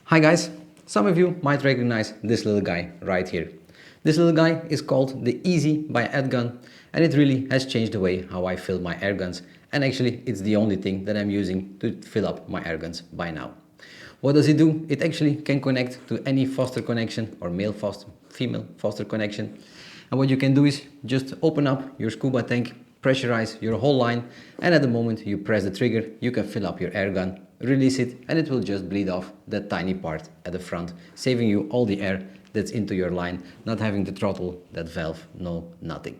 Hi guys, some of you might recognize this little guy right here. This little guy is called the EaZy by Edgun, and it really has changed the way how I fill my air guns, and actually it's the only thing that I'm using to fill up my air guns by now. What does it do? It actually can connect to any Foster connection or male Foster, female Foster connection. And what you can do is just open up your scuba tank, pressurize your whole line, and at the moment you press the trigger, you can fill up your air gun, release it, and it will just bleed off that tiny part at the front, saving you all the air that's into your line, not having to throttle that valve, no nothing.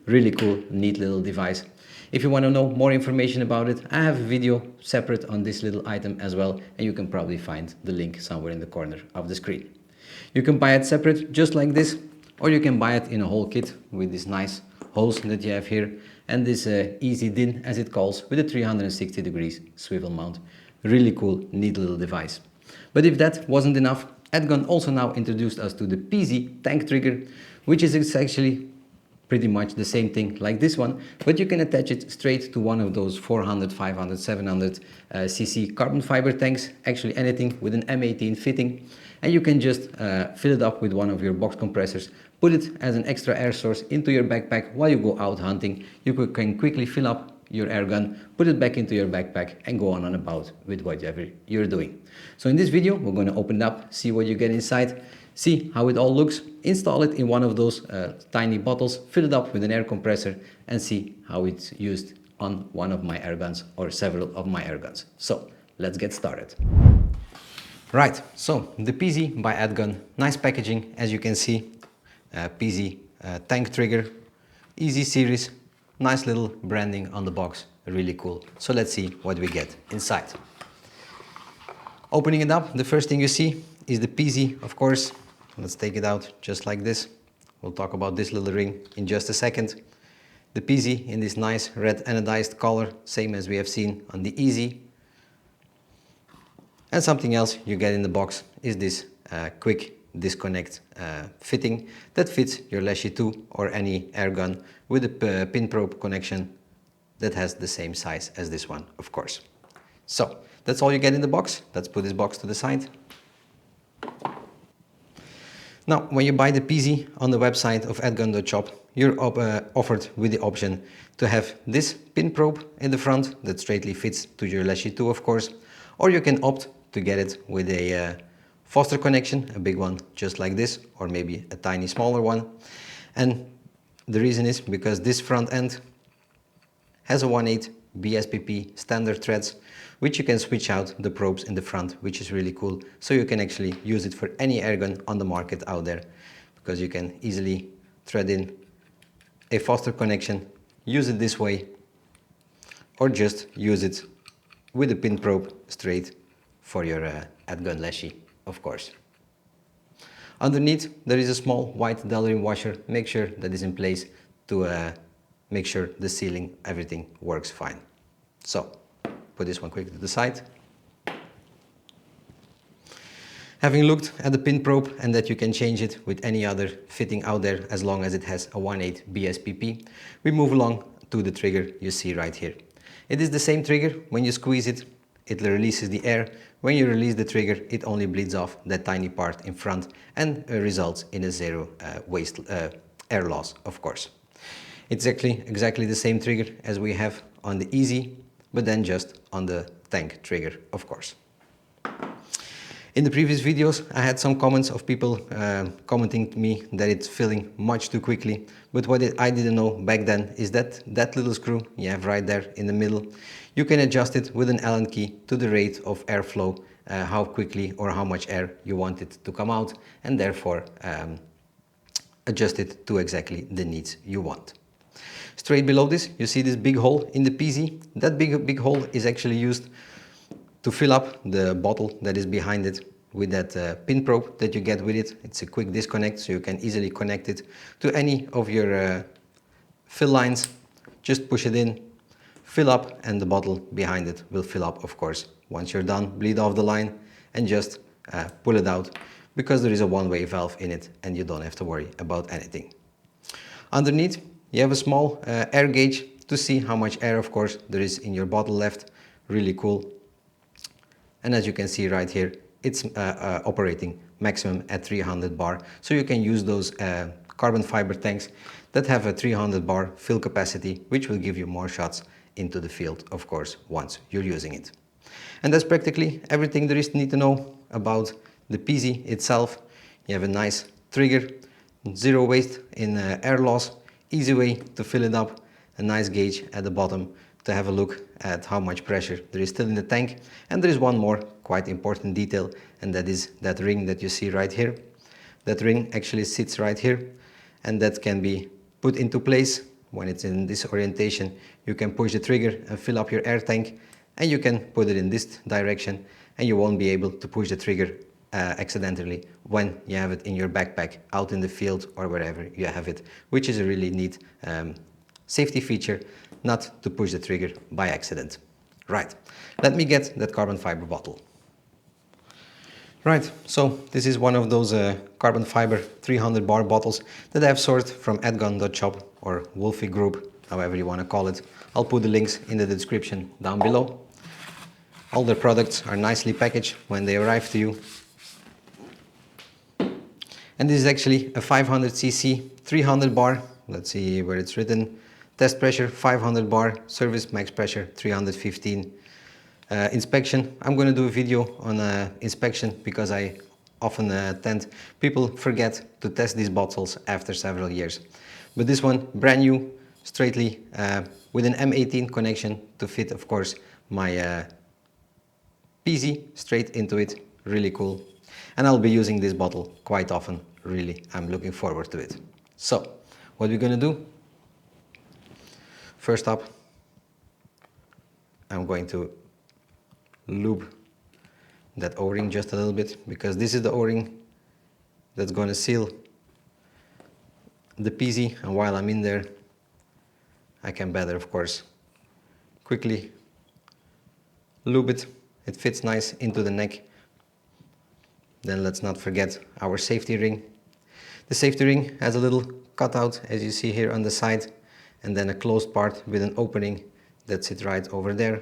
Really cool, neat little device. If you want to know more information about it, I have a video separate on this little item as well, and you can probably find the link somewhere in the corner of the screen. You can buy it separate, just like this, or you can buy it in a whole kit with this nice hose that you have here, and this EaZy DIN, as it calls, with a 360 degrees swivel mount. Really cool, neat little device. But if that wasn't enough, Edgun also now introduced us to the pEaZy tank trigger, which is actually pretty much the same thing like this one, but you can attach it straight to one of those 400, 500, 700 cc carbon fiber tanks, actually anything with an M18 fitting, and you can just fill it up with one of your box compressors, put it as an extra air source into your backpack while you go out hunting. You can quickly fill up your air gun, put it back into your backpack, and go on and about with whatever you're doing. So in this video, we're going to open it up, see what you get inside, see how it all looks, install it in one of those tiny bottles, fill it up with an air compressor, and see how it's used on one of my air guns or several of my air guns. So let's get started. Right, so the pEaZy by Edgun, nice packaging as you can see, pEaZy tank trigger, EaZy series, nice little branding on the box, really cool. So let's see what we get inside. Opening it up, the first thing you see is the pEaZy, of course. Let's take it out just like this. We'll talk about this little ring in just a second. The pEaZy in this nice red anodized color, same as we have seen on the EaZy. And something else you get in the box is this quick disconnect fitting that fits your Leshy 2 or any air gun with a pin probe connection that has the same size as this one, of course. So that's all you get in the box. Let's put this box to the side. Now, when you buy the pEaZy on the website of edgun.shop, you're offered with the option to have this pin probe in the front that straightly fits to your Leshy 2, of course, or you can opt to get it with a Foster connection, a big one just like this, or maybe a tiny smaller one. And the reason is because this front end has a 1/8 BSPP standard threads, which you can switch out the probes in the front, which is really cool. So you can actually use it for any airgun on the market out there, because you can easily thread in a Foster connection, use it this way, or just use it with a pin probe straight for your Edgun Leshy, of course. Underneath there is a small white Delrin washer. Make sure that is in place to make sure the sealing, everything works fine. So put this one quickly to the side. Having looked at the pin probe and that you can change it with any other fitting out there as long as it has a 1/8 BSPP, we move along to the trigger you see right here. It is the same trigger. When you squeeze it, it releases the air. When you release the trigger, it only bleeds off that tiny part in front and results in a zero air loss, of course. It's exactly the same trigger as we have on the EaZy, but then just on the tank trigger, of course. In the previous videos, I had some comments of people commenting to me that it's filling much too quickly, but what I didn't know back then is that that little screw you have right there in the middle, you can adjust it with an Allen key to the rate of airflow, how quickly or how much air you want it to come out, and therefore adjust it to exactly the needs you want. Straight below this, you see this big hole in the pEaZy. That big hole is actually used to fill up the bottle that is behind it with that pin probe that you get with it. It's a quick disconnect, so you can easily connect it to any of your fill lines. Just push it in, fill up, and the bottle behind it will fill up, of course. Once you're done, bleed off the line and just pull it out, because there is a one-way valve in it and you don't have to worry about anything. Underneath, you have a small air gauge to see how much air, of course, there is in your bottle left. Really cool. And as you can see right here, it's operating maximum at 300 bar. So you can use those carbon fiber tanks that have a 300 bar fill capacity, which will give you more shots into the field, of course, once you're using it. And that's practically everything there is to need to know about the pEaZy itself. You have a nice trigger, zero waste in air loss, easy way to fill it up, a nice gauge at the bottom to have a look at how much pressure there is still in the tank. And there is one more quite important detail, and that is that ring that you see right here. That ring actually sits right here, and that can be put into place. When it's in this orientation, you can push the trigger and fill up your air tank, and you can put it in this direction, and you won't be able to push the trigger accidentally when you have it in your backpack out in the field or wherever you have it, which is a really neat safety feature, not to push the trigger by accident. Right, let me get that carbon fiber bottle. Right, so this is one of those carbon fiber 300 bar bottles that I have sourced from edgun.shop or Wolfie Group, however you want to call it. I'll put the links in the description down below. All their products are nicely packaged when they arrive to you. And this is actually a 500cc 300 bar. Let's see where it's written. Test pressure 500 bar, service max pressure 315. Inspection, I'm going to do a video on inspection because I often tend people forget to test these bottles after several years. But this one, brand new, straightly with an M18 connection to fit, of course, my pEaZy straight into it. Really cool. And I'll be using this bottle quite often. Really, I'm looking forward to it. So, what we're going to do? First up, I'm going to lube that O-ring just a little bit, because this is the O-ring that's going to seal the pEaZy, and while I'm in there I can better, of course, quickly lube it. It fits nice into the neck. Then let's not forget our safety ring. The safety ring has a little cutout, as you see here on the side, and then a closed part with an opening that sits right over there.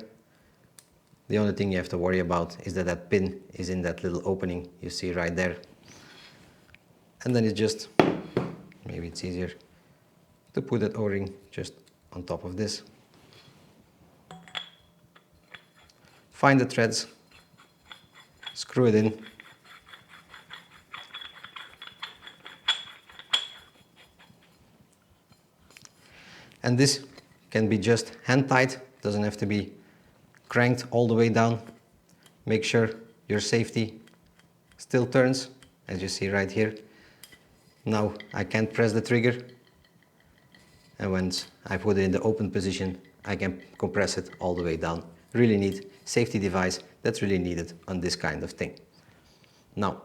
The only thing you have to worry about is that that pin is in that little opening you see right there. And then it's just, maybe it's easier to put that O-ring just on top of this. Find the threads, screw it in. And this can be just hand tight, doesn't have to be cranked all the way down. Make sure your safety still turns, as you see right here. Now I can't press the trigger, and once I put it in the open position, I can compress it all the way down. Really neat safety device that's really needed on this kind of thing. Now,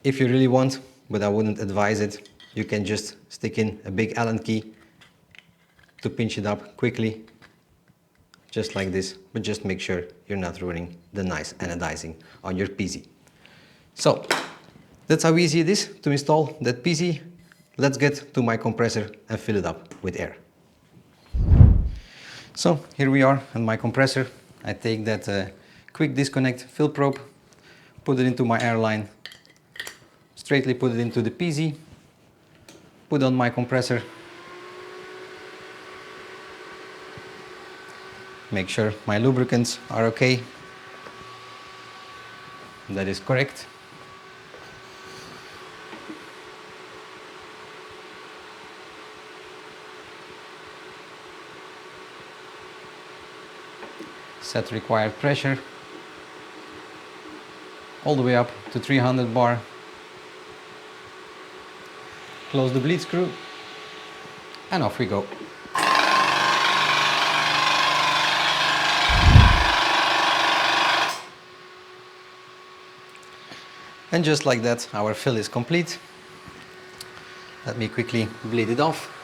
if you really want, but I wouldn't advise it, you can just stick in a big Allen key to pinch it up quickly, just like this, but just make sure you're not ruining the nice anodizing on your pEaZy. So, that's how easy it is to install that pEaZy. Let's get to my compressor and fill it up with air. So, here we are on my compressor. I take that quick disconnect fill probe, put it into my airline, straightly put it into the pEaZy, put on my compressor, make sure my lubricants are okay. That is correct. Set required pressure all the way up to 300 bar. Close the bleed screw, and off we go. And just like that, our fill is complete. Let me quickly bleed it off.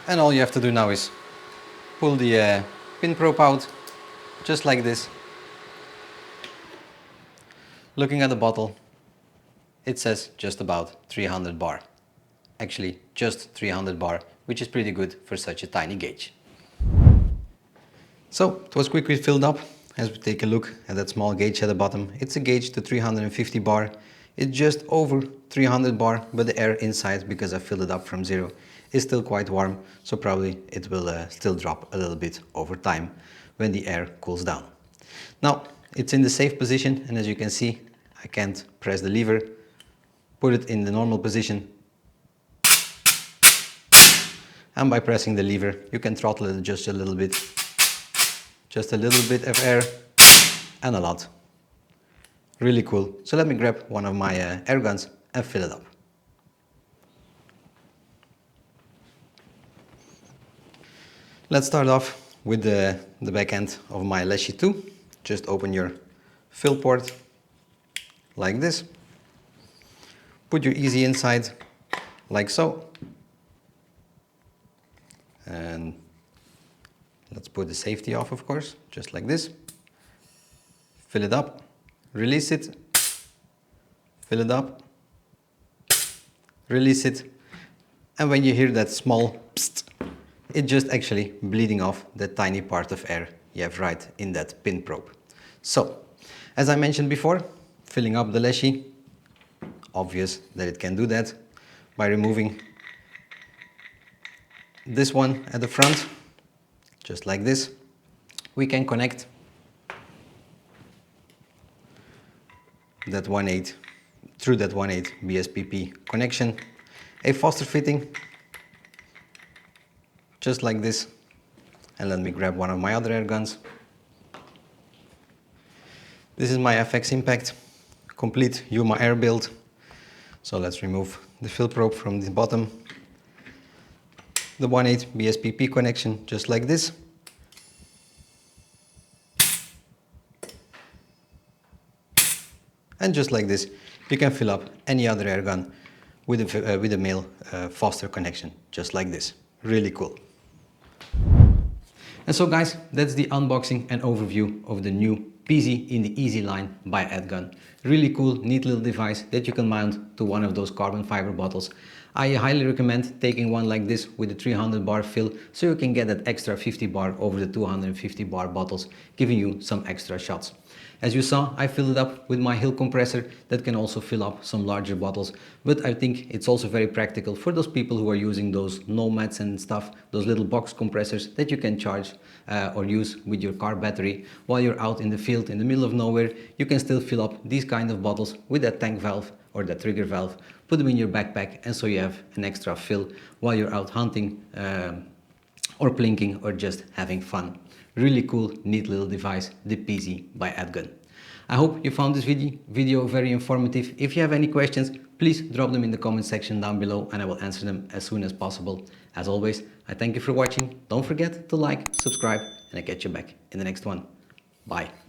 And all you have to do now is pull the pin probe out, just like this. Looking at the bottle, it says just about 300 bar. actually just 300 bar, which is pretty good for such a tiny gauge. So it was quickly filled up. As we take a look at that small gauge at the bottom, it's a gauge to 350 bar. It's just over 300 bar, but the air inside, because I filled it up from zero, is still quite warm, so probably it will still drop a little bit over time when the air cools down. Now it's in the safe position, and as you can see, I can't press the lever. Put it in the normal position, and by pressing the lever you can throttle it just a little bit. Just a little bit of air and a lot. Really cool. So let me grab one of my air guns and fill it up. Let's start off with the back end of my Leshy 2. Just open your fill port like this. Put your EaZy inside like so. And let's put the safety off, of course, just like this. Fill it up, release it, fill it up, release it. And when you hear that small psst, it's just actually bleeding off that tiny part of air you have right in that pin probe. So, as I mentioned before, filling up the Leshy, obvious that it can do that by removing this one at the front. Just like this, we can connect that 1/8 through that 1/8 BSPP connection, a Foster fitting, just like this. And let me grab one of my other air guns. This is my FX Impact, complete Yuma air build. So let's remove the fill probe from the bottom. The 1/8 BSPP connection, just like this. And just like this, you can fill up any other air gun with a male Foster connection, just like this. Really cool. And so guys, that's the unboxing and overview of the new pEaZy in the EaZy line by Edgun. Really cool, neat little device that you can mount to one of those carbon fiber bottles. I highly recommend taking one like this with a 300 bar fill, so you can get that extra 50 bar over the 250 bar bottles, giving you some extra shots. As you saw, I filled it up with my Hill compressor that can also fill up some larger bottles, but I think it's also very practical for those people who are using those nomads and stuff, those little box compressors that you can charge or use with your car battery while you're out in the field in the middle of nowhere. You can still fill up these kind of bottles with that tank valve or that trigger valve, put them in your backpack, and so you have an extra fill while you're out hunting or plinking or just having fun. Really cool, neat little device, the pEaZy by Edgun. I hope you found this video very informative. If you have any questions, please drop them in the comment section down below and I will answer them as soon as possible. As always, I thank you for watching. Don't forget to like, subscribe, and I catch you back in the next one. Bye.